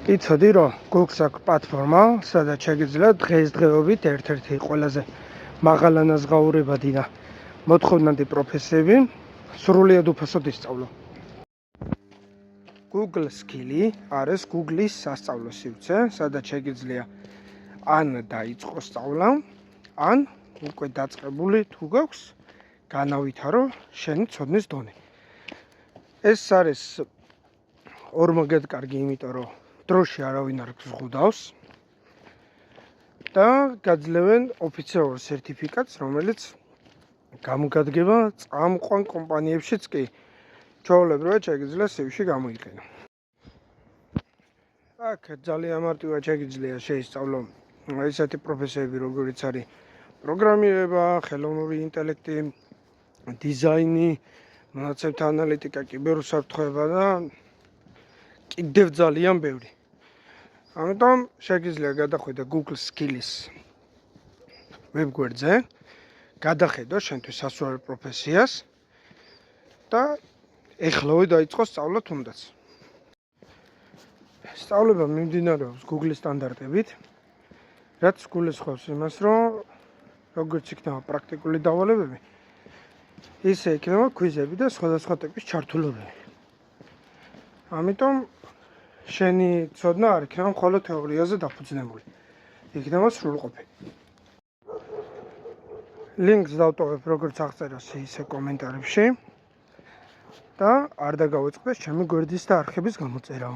იცოდი რომ Google-ს აქვს პლატფორმა, სადაც შეგიძლია დღესდღეობით ერთ-ერთი ყველაზე მაღალანაზღაურებადი და მოთხოვნადი პროფესიები სრულიად უფასოდ ისწავლო. Google Skill არის Google-ის სასწავლო სივრცე, სადაც შეგიძლია ან დაიწყო სწავლა, ან უკვე დაწყებული თუ გაქვს განავითარო შენი ცოდნის დონე. ეს არის ორმაგად კარგი, იმიტომ რომ დროში არავინ არ გზღუდავს და გაძლევენ ოფიციალურ სერტიფიკატს, რომელიც გამოგადგება წამყვან კომპანიებშიც კი ჩვეულებრივად შეგიძლია CV-ში გამოიყენო. აქ ძალიან მარტივად შეგიძლია შეისწავლო ესეთი პროფესიები, როგორიც არის პროგრამირება, ხელოვნური ინტელექტი, დიზაინი, მონაცემთა ანალიტიკა, კიბერუსაფრთხოება და კიდევ ძალიან ბევრი. ამიტომ შეგიძლია გადახვიდე Google Skills ვებგვერდზე, გადახედო შენთვის სასურველ პროფესიას და ეხლავე დაიწყო სწავლა თუნდაც. სწავლება მიმდინარეობს Google-ის სტანდარტებით, რაც გულისხმობს იმას, რომ როგორც იქნება პრაქტიკული დავალებები, ისე იქნება კვიზები და სხვადასხვა ტიპის ჩართულობები. ამიტომ შენი ცოდნა არ იქნება მხოლოდ თეორიაზე დაფუძნებული, იქნება სრულყოფილი. ლინკს დავტოვებ როგორც აღწერას ისე კომენტარებში და არ დაგავიწყდეს ჩემი გვერდის და არხების გამოწერა.